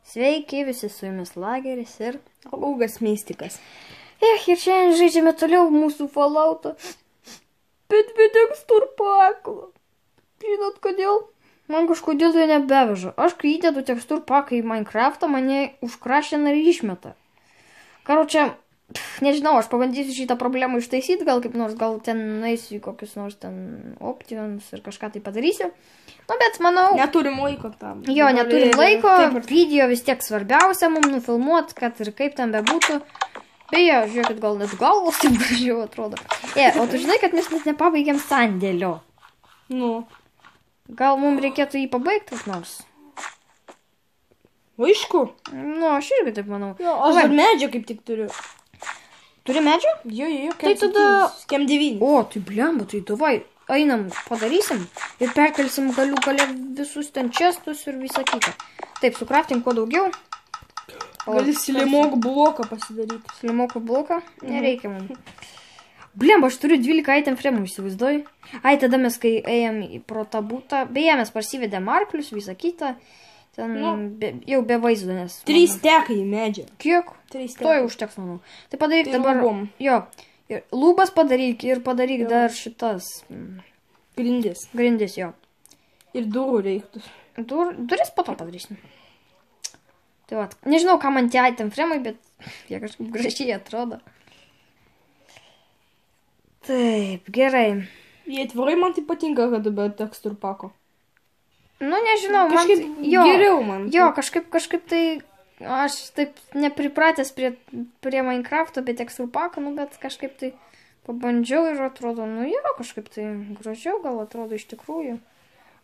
Sveiki, visi su jumis Lageris ir Augas Mystikas. ir šiandien žaidžiame toliau mūsų Falloutą. Bet be teksturpako. Žinot kodėl? Man kažkodėl tai nebeveža. Aš kai įdedu teksturpaką į Minecraftą, mane užkrašina ir išmeta. Karočią, nežinau, aš pabandysiu šitą problemą ištaisyti, gal kaip nors, gal ten nueisiu į kokius nors ten options ir kažką tai padarysiu. Nu, bet manau... Neturim laiko tam. Jo, neturim laiko, video vis tiek svarbiausia mums nufilmuoti, kad ir kaip ten bebūtų. Beje, žiūrėkit, gal net galvos taip gražiau atrodo. O tu žinai, kad mes net nepabaigėm sandėlio. Nu. Gal mums reikėtų jį pabaigti kaip nors? Aišku. Nu, aš irgi taip manau. Jo, aš dar medžio kaip tik turiu. Turi medžio? Jo. Tai tada... Kem 9. O, tai blemba, tai davai, einam, padarysim ir perkelsim gale visus ten čestus ir visą kitą. Taip, sukraftim kuo daugiau. Gali silimoko bloką pasidaryti. Silimoko bloką? Nereikia mums. Blemba, aš turiu 12 item fremų, įsivaizduoju. Ai, tada mes, kai ėjom pro tą būtą, beje, mes parsivedėm arklius, visą kitą. Ten jau be vaizdo, nes... 3 stekai į medžią. Kiek? 3 stekai. To jau užteks, manau. Tai padaryk Tai dabar... lubom. Jo. Lubas padaryk ir padaryk dar šitas... Grindis. Grindis, jo. Ir durų reiktų. Duris po to padarysim. Tai va, nežinau, ką man tie item fremai, bet jie kažkaip gražiai atrodo. Taip, gerai. Jie atvirai man tai patinka, kad be teksturpako. Nu, nežinau, kažkaip man... Jo, geriau man. Jo, kažkaip tai... Aš taip nepripratęs prie Minecrafto, be teksturpako, nu, bet kažkaip tai pabandžiau ir atrodo, nu, jo, kažkaip tai gražiau gal atrodo iš tikrųjų.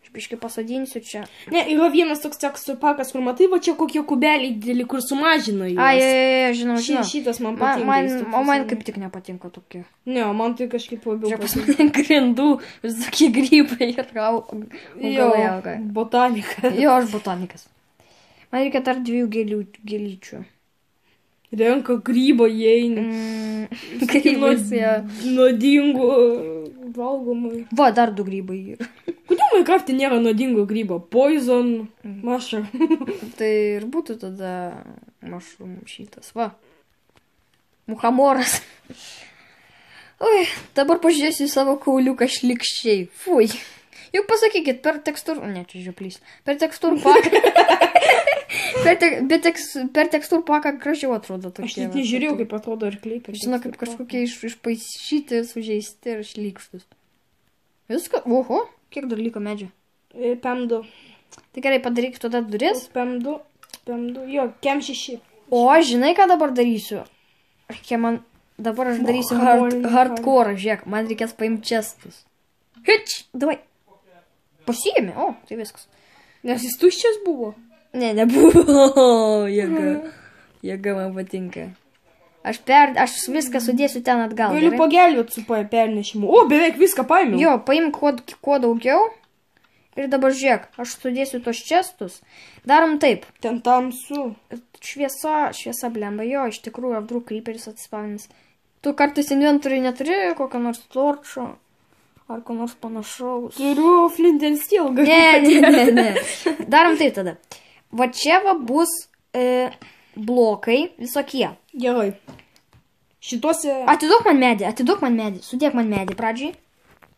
Aš biškai pasadinsiu čia. Ne, yra vienas toks teksturpakas, kur matai, va čia kokie kubeliai dideli, kur sumažino juos. Ai, žinau. Šitas man patinka. O man kaip tik nepatinka tokie. Ne, man tai kažkaip labiau patinka. Grindų, visokie grybai ir jo, botanika. Jo, aš botanikas. Man reikia dar 2 gėlyčių. Renka grybą įeina. Grybas, jo. Nuodingų valgomai. Va, dar 2 grybai yra. Kodėl Minecraft'e nėra nuodingo grybo? Poison, mushroom. Tai ir būtų tada mushroom šitas, va. Muhamoras. Oi, dabar pažiūrėsiu į savo kauliuką šlikščiai. Fui. Juk pasakykit, per tekstur... Ne, čia žioplys. Per teksturpaką... per teksturpaką gražiau atrodo tokie. Aš net nežiūrėjau, kaip atrodo arkliai. Žinau, kaip kažkokie išpaišyti, sužeisti ir šlykštus. Viską? Oho, kiek dar liko medžio? PM 2. Tai gerai, padaryk tada duris. PM 2, jo, kem 6. O, žinai, ką dabar darysiu? Dabar aš darysiu hardcore, žiūrėk, man reikės paimti čestus. Hič, davai. Pasiėmė, o, tai viskas. Nes jis tuščias buvo? Ne, nebuvo. Jėga man patinka. Aš viską sudėsiu ten atgal. Galiu pagelbėti su pernešimu. O, beveik viską paėmiau. Jo, paim kuo daugiau. Ir dabar žiūrėk, aš sudėsiu tos čestus. Darom taip. Ten tamsu. Šviesa blemba. Jo, iš tikrųjų, apdruk creeperis atsispavins. Tu kartais inventoriui neturi kokio nors torčio. Ar ko nors panašaus. Turiu flint and steel. Ne. Darom taip tada. Va čia va bus blokai visokie. Gerai. Šituose... Atiduok man medį. Sudėk man medį pradžiai.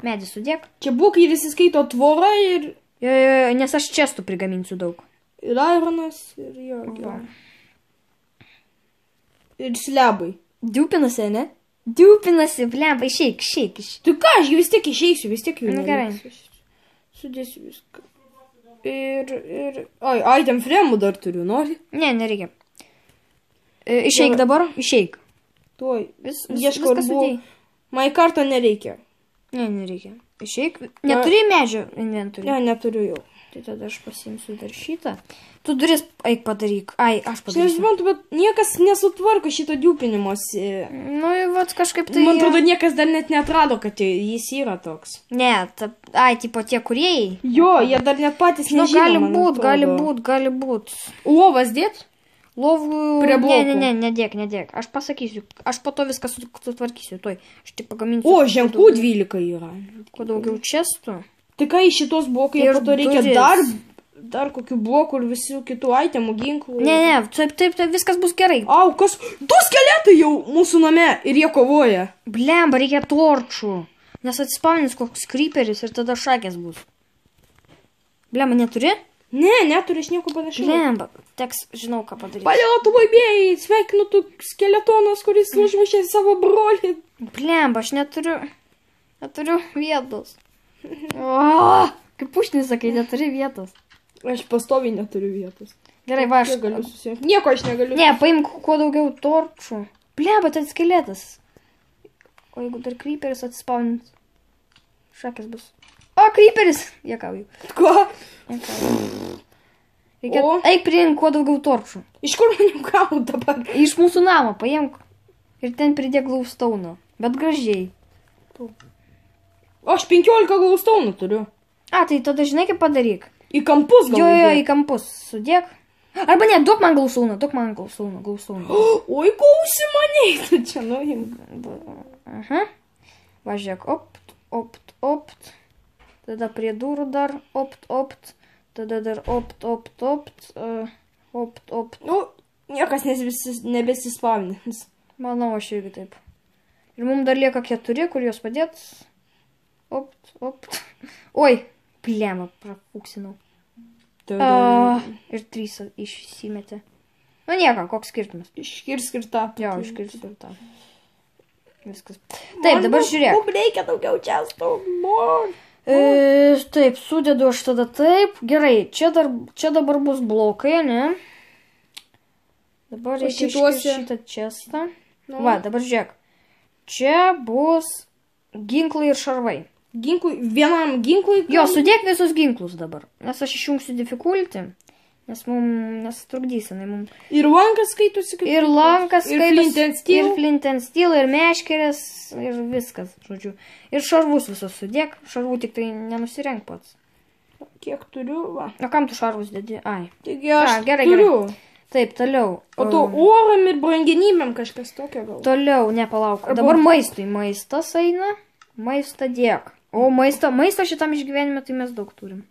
Medį sudėk. Čia blokai ir įsiskaito tvora ir... Jo, nes aš čestų prigaminsiu daug. Ir ironas, ir jo. Ir slebai. Diupinasi, ne? Diupinasi, blemba, išeik. Tu ką, aš vis tiek išeisiu, vis tiek jų neliks. Gerai. Sudėsiu viską. Ir... Oi, item fremų dar turiu, nori? Ne, nereikia. Išeik dabar, išeik. Tuoj, Ieškau ir buvo. Minecart'o nereikia. Ne, nereikia. Išeik. Neturi medžio inventorių? Ne, neturiu jau. Tai tada aš pasiimsiu dar šitą. Tu duris eik padaryk. Ai, aš padarysiu. Šiandien, bet niekas nesutvarko šito diupinimosi. Nu, vat kažkaip tai... Man atrodo, niekas dar net neatrado, kad jis yra toks. Ne, tipo tie kūrėjai. Jo, jie dar net patys nežino. Gali būt. Uovas dėt? Lovų... Prie blokų. Ne, nedėk. Aš pasakysiu. Aš po to viską sutvarkysiu. Tuoj. Aš tik pagaminsiu. O, ženklų 12 yra. Kuo daugiau čestų. Tai ką iš šitos blokai, Ir po to reikia duris. dar kokių blokų ir visų kitų itemų, ginklų. Ne, taip, viskas bus gerai. Au, kas? Du skeletai jau mūsų name ir jie kovoja. Blemba, reikia torčų. Nes atspaunins koks creeperis ir tada šakės bus. Blemba, neturi? Ne, neturiu aš nieko panašiai. Blemba, teks, žinau, ką padaryti. Palielotų vaibėjai, sveikinu tu skeletonas, kuris užmušė savo brolį. Blemba, aš neturiu vietos. O, kaip pušnis sakai, neturi vietos. Aš pastoviai neturiu vietos. Gerai, va, aš Kiek galiu susirinkti? Nieko aš negaliu. Ne, paimk kuo daugiau torčų. Blemba, tai skeletas. O jeigu dar creeperis atspaunins, šakės bus. O, creeperis! Jekauju. Ko? Reikia, O? eik priimk kuo daugiau torčų. Iš kur man jų gauti dabar? Iš mūsų namo paimk ir ten pridėk glaustauną. Bet gražiai. O aš 15 glaustonų turiu. A, tai tada žinai kaip padaryk. Į kampus gal. Jo, į kampus sudėk. Arba ne, duok man glaustauną. Oi, klausi maniai, tu čia nuimk. Aha. Važiuok, opt. Tada prie durų dar, opt. Tada dar opt. Nu, niekas nebesispavnins. Manau, aš irgi taip. Ir mums dar lieka 4, kur juos padėt. Opt. Oi, plėmą, prapūksinau. Ir 3 išsimetė. Nu nieko, koks skirtumas. Iškirsk ir tą. Jo, iškirsk ir tą. Viskas. Taip, dabar žiūrėk. Mums reikia daugiau čestų. Taip, sudedu aš tada taip. Gerai, čia dabar bus blokai, ne? Dabar reikia iškirsti šitą čestą. Va, dabar žiūrėk. Čia bus ginklai ir šarvai. Vienam ginklui? Jo, sudėk visus ginklus dabar. Nes aš išjungsiu difficulty. Nes trukdys jinai mums. Ir lankas skaitosi kaip. Ir lankas skaitosi. Ir flint and steel, ir meškerės, ir viskas, žodžiu. Ir šarvus visus sudėk. Šarvų tik tai nenusirenk pats. Kiek turiu, va. O kam tu šarvus dedi? Ai. Taigi aš gerai. Taip, toliau. O to oram ir brangenybėm kažkas tokio gal. Toliau, nepalauk. Dabar maistui. Maistas eina. Maistą dėk. O maisto šitam išgyvenime tai mes daug turim.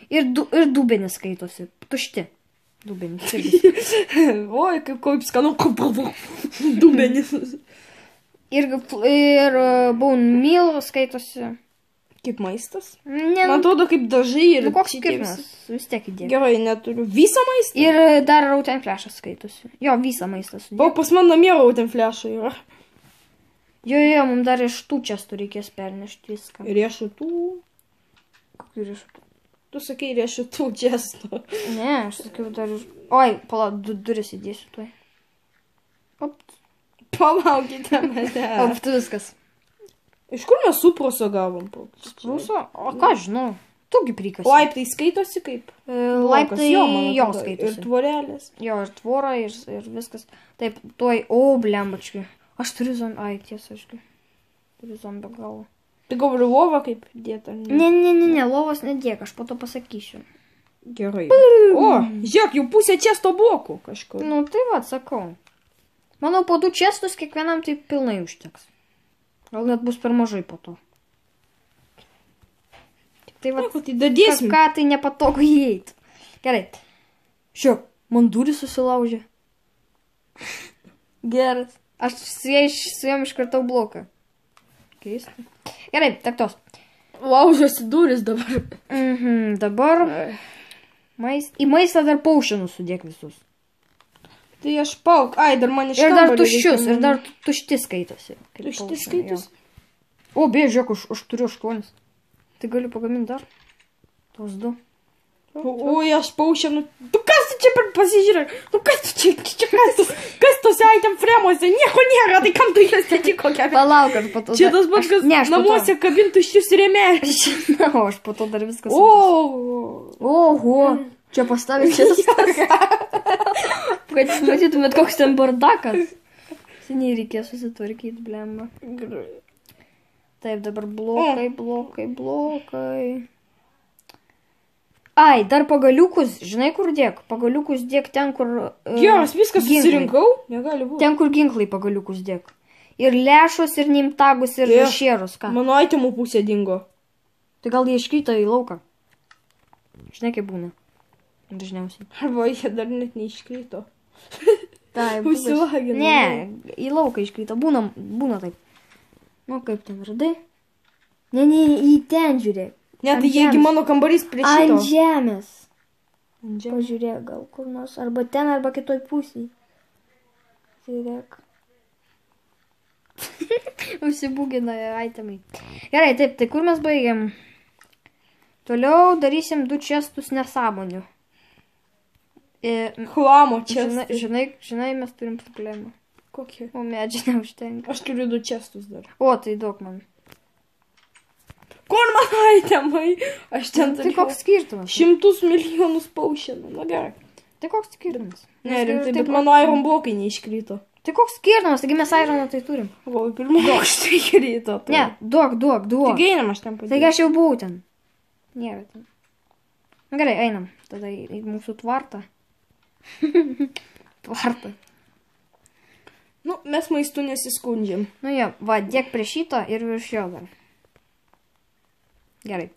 Ir dubenis skaitosi. Tušti. Dubenis. Oi, kaip skanu. Dubenis. Ir bone meal skaitosi. Kaip maistas? Ne, man atrodo kaip dažai ir... Nu, koks skirtumas? Vis tiek įdėk. Gerai, neturiu. Visą maistą? Ir dar rauten flešas skaitosi. Jo, visą maistą sudėk. O pas man namie rauten flešai yra. Jo, mums dar iš tų čestų reikės pernešti viską. Riešutų? Kokių riešutų? Tu sakai riešutų čestų. Ne, aš sakiau dar ir... Oi, palauk, duris įdėsiu tuoj. Opt. Palaukite mane. Opt, viskas. Iš kur mes suproso gavom? Suproso? O ką žinau? Tugi prikasi. Laiptai skaitosi kaip? Laiptai jo skaitosi. Ir tvorelės. Jo, ir tvora, ir viskas. Taip, tuoj, blembačkai. Aš turiu zombį. Ai, tiesa, aš turiu zombį galvą. Tai gal ir lova kaip dėta? Ne, lovos nedėk, aš po to pasakysiu. Gerai. O, žiūrėk, jau pusė često blokų kažkur. Nu, tai va, sakau. Manau, po 2 čestus kiekvienam tai pilnai užteks. Gal net bus per mažai po to. Tai va, tai dadėsim. Ką tai nepatogu įeiti. Gerai. Žiūrėk, man durys susilaužė. Geras. Aš su jom iškartau bloką. Keista. Gerai, taktos. Laužosi durys dabar. Dabar į maistą dar paušinus sudėk visus. Tai aš pauk. Ai, dar man iš ir dar tuščius, ir dar tušti skaitosi. Tušti skaitosi? O, beje, žiūrėk, aš turiu 8. Tai galiu pagaminti dar. Tos 2. Oi, aš paušinu. Tu kas tu čia pasižiūrėk? Tu kas tu čia kas tose item fremuose? Nieko nėra, tai kam tu jas atiko kokią? Palauk, aš po to. Čia tas pats, kas namuose kabintų iš jūsų rėmelį. Na, aš po to dar viskas. Oho. Čia pastavė čestas. Kad matytumėt, koks ten bardakas. Seniai reikės susitvarkyti, blemba. Taip, dabar blokai. Ai, dar pagaliukus, žinai kur dėk? Pagaliukus dėk ten, kur... Geras, viskas ginklai. susirinkau? Negali būti. Ten, kur ginklai pagaliukus dėk. Ir lešus, ir nimtagus, ir šierus. Ką? Mano aitemų pusė dingo. Tai gal jie iškrito į lauką? Žinai, kaip būna. Dažniausiai. Arba jie dar net neiškrito. Taip, Užsilagino. Ne, į lauką iškrito. Būna taip. Nu, kaip ten, radai? Ne, į ten žiūrėk. Ne, tai jiegi mano kambarys prie šito. Ant žemės. Ant žemės. Pažiūrėk, gal kur nors. Arba ten, arba kitoj pusėj. Žiūrėk. Užsibūgina aitemai. Gerai, taip, tai kur mes baigiam? Toliau darysim 2 čestus nesąmonių. Chlamo čestai. Žinai, mes turim problemą. Kokie? O medžiai neužtenka. Aš turiu 2 čestus dar. O, tai daug man. Kur man aitemai? Aš ten Tai koks skirtumas? 100 milijonus paušinų. Na gerai. Tai koks skirtumas? Ne, rimtai, bet mano iron blokai neiškrito. Tai koks skirtumas? Taigi mes ironą tai turim. O, pirmą aukštą įkrito. Ne, duok. Taigi einam aš ten padėjau. Taigi aš jau buvau ten. Nėra ten. Na gerai, einam. Tada į mūsų tvartą. Tvartą. Nu, mes maistu nesiskundžiam. Nu jo, va, dėk prie šito ir virš jo dar. Gerai.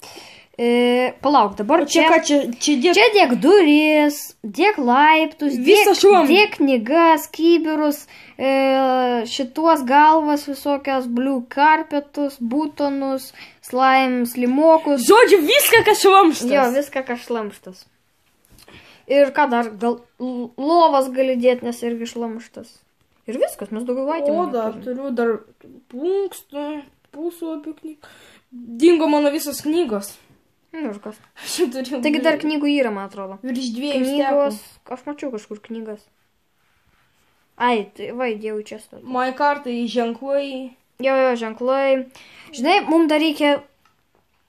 Palauk, dabar čia ką, čia dėk... Čia dėk duris, dėk laiptus, dėk knygas, kybirus, šituos galvas visokias, blue carpetus, butonus, slaimus, limokus. Žodžiu, viską, kas šlamštas. Jo, viską, kas šlamštas. Ir ką dar, gal lovas gali dėti, nes irgi šlamštas. Ir viskas, mes daugiau aitimų. O, dar turiu dar punkstų, puslapių knygų. Dingo mano visos knygos. Nu, ir kas. Aš turiu. Taigi dar knygų yra, man atrodo. Virš 2 knygos. Aš mačiau kažkur knygas. Ai, tai va, įdėjau čia stot. My kartai ženklai. Jo, ženklai. Žinai, mums dar reikia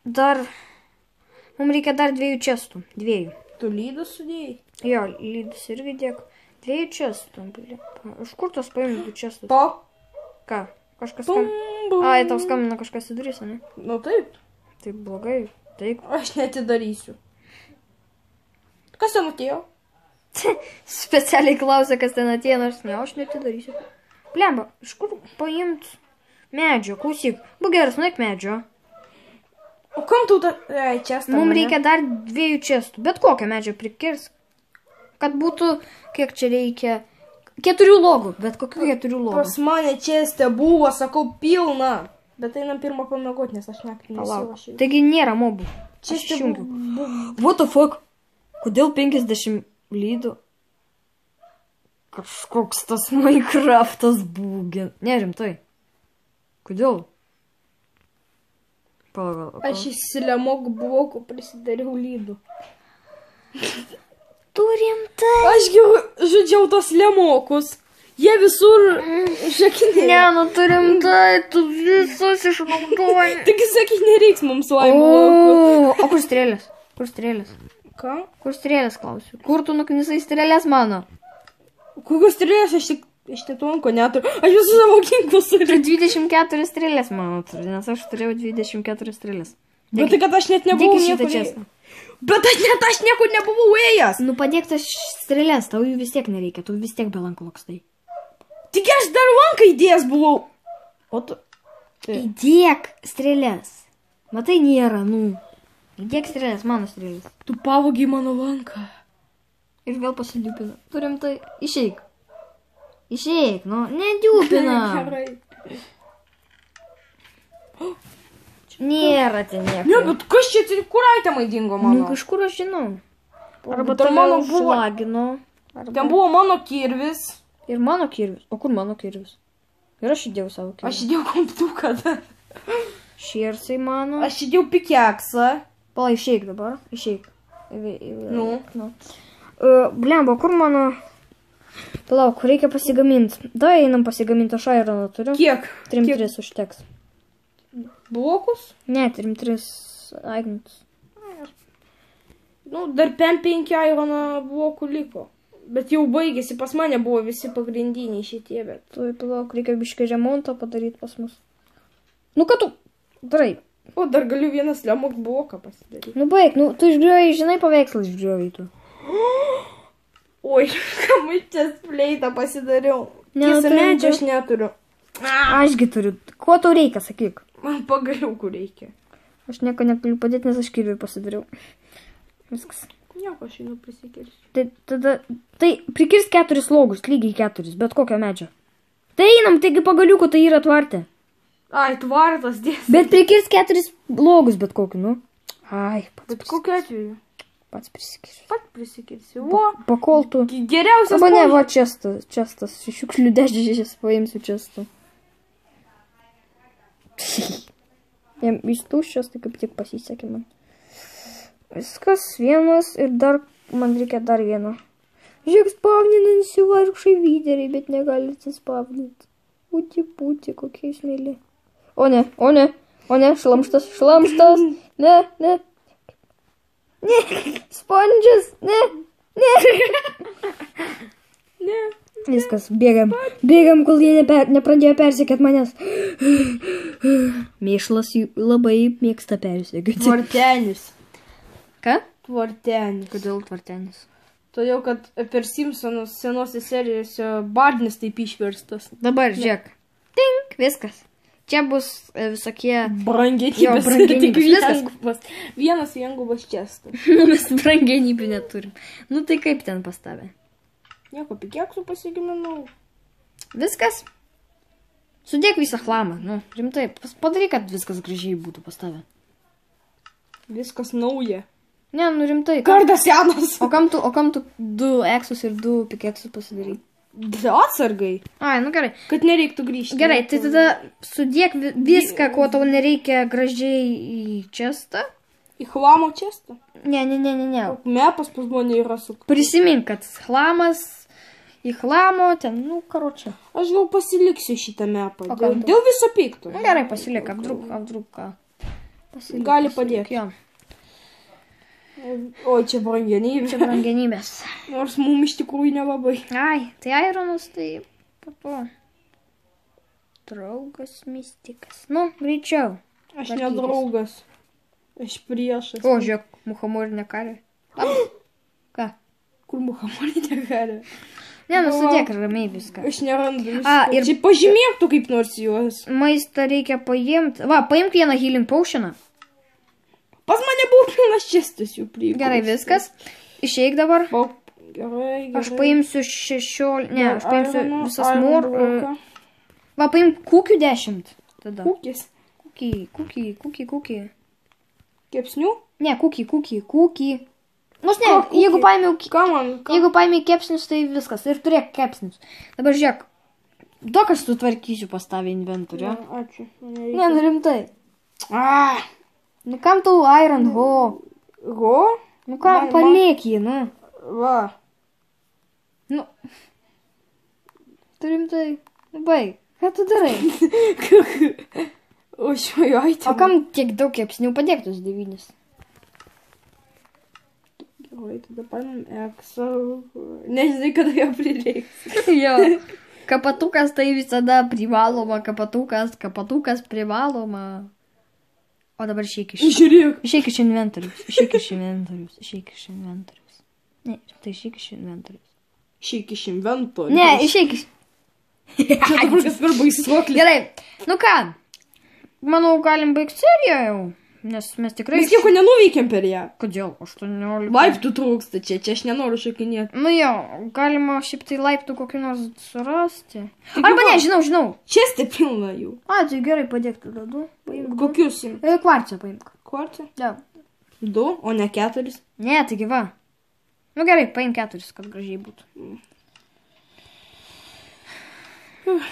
dar 2 čestų. 2. Tu lydus sudėjai? Jo, lydus irgi dėk. 2 čestų. Iš kur tos paėmė 2 čestus? Po? Ką? Kažkas skambina. Ai, tau skambina kažkas į duris, ne? Nu taip. Taip blogai. Taip. Aš netidarysiu. Kas ten atėjo? Specialiai klausė, kas ten atėjo, nors ne, aš netidarysiu. Blemba, iš kur paimt medžio? Klausyk, būk geras, nueik medžio. O kam tu ta... čestą? Mums reikia dar 2 čestų. Bet kokią medžio prikirs. Kad būtų, kiek čia reikia... 4 logų, bet kokių 4 logų? Pas mane čestė buvo, sakau, pilna. Bet einam pirmą pamiegot, nes aš naktį nesivašiau. Taigi nėra mobų. Aš išjungiu. What the fuck? Kodėl 50 lydų? Kažkoks tas Minecraftas būgė. Ne, rimtai. Kodėl? Palauk. Aš įsilemok blokų prisidariau lydų. Tu rimtai? Ašgi žudžiau tos lemokus. Jie visur žakinė. Ne, nu tu rimtai, tu visus išnaudoji. Taigi sakai, nereiks mums laimų blokų. O kur strėlės? Kur strėlės? Ką? Kur strėlės, klausiu? Kur tu nuknisai strėlės mano? Kokios strėlės aš tik tuonko neturiu. Aš visus savo ginklus turiu. Tu 24 strėlės mano turi, nes aš turėjau 24 strėlės. Bet tai, kad aš net nebuvau niekur ėjęs. Bet aš niekur nebuvau ėjęs. Nu padėk tas strėlės, tau jų vis tiek nereikia, tu vis tiek be lankų lakstai. Tik aš dar lanką įdėjęs buvau. O tu... Įdėk strėlės. Matai, nėra, nu. Įdėk strėlės, mano strėlės. Tu pavogiai mano lanką. Ir vėl pasiliupina. Turim tai... Išeik. Išeik, nu, nediupina. Gerai. Nėra ten nieko. Ne, bet kas čia, kur aitemai dingo mano? Nu, kažkur aš žinau. Arba dar mano buvo... šlagino. Ten buvo mano kirvis. Ir mano kirvis. O kur mano kirvis? Ir aš įdėjau savo kirvis. Aš įdėjau komptuką dar. Šiersai mano. Aš įdėjau pikeksą. Pala, išeik dabar. Išeik. Nu. Blemba, kur mano... Palauk, reikia pasigaminti. Da, einam pasigaminti, aš aironą turiu. Kiek? 3-3 užteks. Blokus? Ne, 3-3 agnius. Nu, dar 5 airono blokų liko. Bet jau baigėsi, pas mane buvo visi pagrindiniai šitie, bet... Tu, palauk, reikia biškai remontą padaryti pas mus. Nu, ką tu darai? O, dar galiu vieną slemok bloką pasidaryti. Nu baig, nu tu išgriovai, žinai, paveikslą išgriovai tu. Oi, kamučias fleitą pasidariau. Ne, Tiesa, tai medžio tu- aš neturiu. Ašgi turiu. Ko tau reikia, sakyk. Man pagaliukų reikia. Aš nieko negaliu padėti, nes aš kirviui pasidariau. Viskas. Nieko, aš einu prisikirsiu. Tai tada, tai prikirs 4 slogus, lygiai 4, bet kokio medžio. Tai einam, taigi pagaliukų tai yra tvarte. Ai, tvartas dės. Bet prikirs 4 logus, bet kokį, nu. Ai, Bet kokiu atveju? pats prisikirsiu. Pat prisikirsiu. O, Pakoltų. geriausias Arba ne, pavyzdys. va čestas, šiukšlių dėžės paimsiu čestų. Jam jis tuščias, tai kaip tik pasisekė man. Viskas vienas ir dar, man reikia dar vieno. Žiūrėk, spavninasi vargšai lyderiai, bet negali atsispavninti. Pūti, pūti, kokie jūs mėly. O ne, šlamštas, ne. Ne, spondžias, ne. Ne. Viskas, bėgam, kol jie nepradėjo persekėt manęs. Mėšlas jų labai mėgsta persekėti. Tvartenis. Ką? Tvartenis. Kodėl tvartenis? Todėl, kad per Simpsonus senose serijose Barnis taip išverstas. Dabar, žiūrėk. Tink, viskas. Čia bus visokie... Brangenybės. Jo, brangenybės. Tik vienas viengubas čestas. Nu, mes brangenybių neturim. Nu, tai kaip ten pas tave? Nieko, pikėksų pasigiminau. Viskas. Sudėk visą chlamą. Nu, rimtai, padaryk, kad viskas gražiai būtų pas tave. Viskas nauja. Ne, nu rimtai. Kardas senas. O kam tu 2 eksus ir 2 pikeksus pasidarai? Atsargai. Ai, nu gerai. Kad nereiktų grįžti. Gerai, tai tada sudėk viską, ko tau nereikia gražiai į čestą. Į chlamo čestą. Ne. Mepas pas mane yra su... Prisimink, kad chlamas į chlamo ten, nu, karočią. Aš gal pasiliksiu šitą mepą. O kam tu? Dėl viso pikto. Nu, gerai, pasilik, apdruk ką. Pasilik, Gali pasilik, padėti. Jo, O, čia brangenybė. čia brangenybės. Nors mum iš tikrųjų nelabai. Ai, tai Ironas, tai papo. Draugas mistikas. Nu, greičiau. Aš Tvarkykis. ne draugas. Aš priešas. O, žiūrėk, muhamorinė karė. Ką? Kur muhamorinė karė? Ne, nu sudėk ramiai viską. Aš nerandu visko. A, ir- Čia pažymėk tu kaip nors juos. Maistą reikia paimti. Va, paimk vieną healing potioną. Pas mane buvo pilnas čestas jų prieigų. Gerai, viskas. Išeik dabar. Gerai. Aš paimsiu 16. Ne, aš paimsiu Ironą, visas Iron mor. bloką. Va, paimk kukių 10. Tada. Kukis. Kukį. Kepsnių? Ne, kukį. Nors ne, Ką jeigu kukį? paėmiau... Ką man? Jeigu paėmiai kepsnius, tai viskas. Ir turėk kepsnius. Dabar žiūrėk. Daug aš sutvarkysiu pas tavę inventorių. Ačiū. Ne, nu rimtai. A, Nu kam tau Iron Ho? go? Nu ką, paliek jį, nu. Va. Nu. Tu rimtai. Nu baig. Ką tu darai? O šioj O kam tiek daug kepsnių padėktus 9? Gerai, tada paimam eksą. Nežinai, kada jo prireiks. Jo. Kapatukas tai visada privaloma. Kapatukas privaloma. O dabar išeik iš... Žiūrėk. Išeik iš inventorius. Ne, tai išeik iš inventorius. Šiek iš inventorių. Ne, išeik iš... Čia dabar kas per baisuoklis. Gerai. Nu ką? Manau, galim baigti seriją jau. Nes mes tikrai... Mes nieko nenuveikėm per ją. Kodėl? 18. Laiptų trūksta čia aš nenoriu šakinėti. Nu jo, galima šiaip tai laiptų kokį nors surasti. Arba ne, žinau. Čestė pilna jų. A, tai gerai, padėk tada 2. Paimk 2. Kokius? Kvarcą paimk. Kvartą? Ja. 2, o ne 4. Ne, taigi va. Nu gerai, paimk 4, kad gražiai būtų.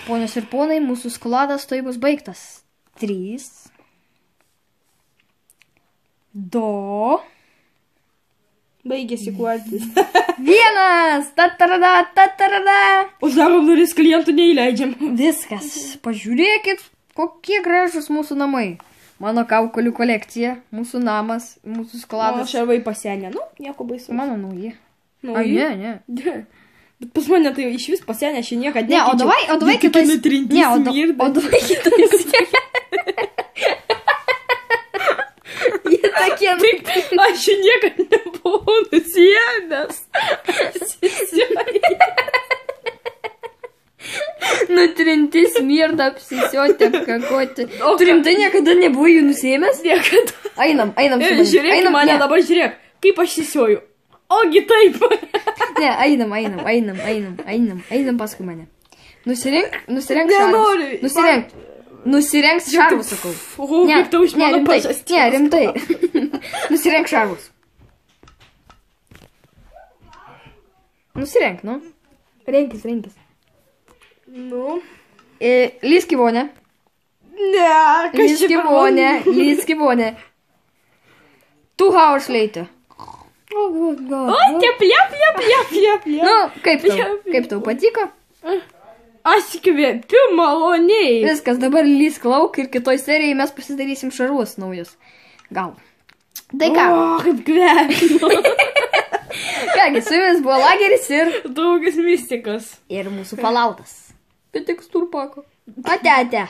Ponios ir ponai, mūsų skladas tai bus baigtas. 3. 2. Baigėsi kvartis. 1. Tatarada. Uždarom duris, klientų neįleidžiam. Viskas. Pažiūrėkit, kokie gražus mūsų namai. Mano kaukolių kolekcija, mūsų namas, mūsų Mano skladas. šarvai pasenė. Nu, nieko baisu. Mano nauji. Nu, Ai, ne. Bet pas mane tai iš vis pasenė, aš jį niekada Ne, o davai kitais... nutrinti Ne, o smirda. davai kitais... Aš niekad nebuvau nusiėmęs. Nutrinti smirda, apsisioti, apkakoti. Tu rimtai niekada nebuvai jų nusėmęs? Niekada. Einam su manim. Žiūrėk Einam, mane ne. dabar, žiūrėk, kaip aš įsioju. Ogi taip. Ne, einam paskui mane. Nusirink Nenoriu. šarvus. Nusirenk šarvus, sakau. O, kaip tau iš mano pažasties. Ne, rimtai. Nusirenk šarvus. Nusirenk, nu. Renkis. Nu. Lysk į vonę. Ne, kas čia per vanduo? Lysk į vonę. 2 hours later. O, plep. Nu, kaip tau patiko? Aš kvepiu maloniai. Viskas, dabar lysk lauk ir kitoj serijai mes pasidarysim šarvus naujus. Gal. Tai ką? O, kaip kvepiu. Kągi, su jumis buvo Lageris ir Daugis mistikas. mūsų palautas. Bet teksturpako. Ate.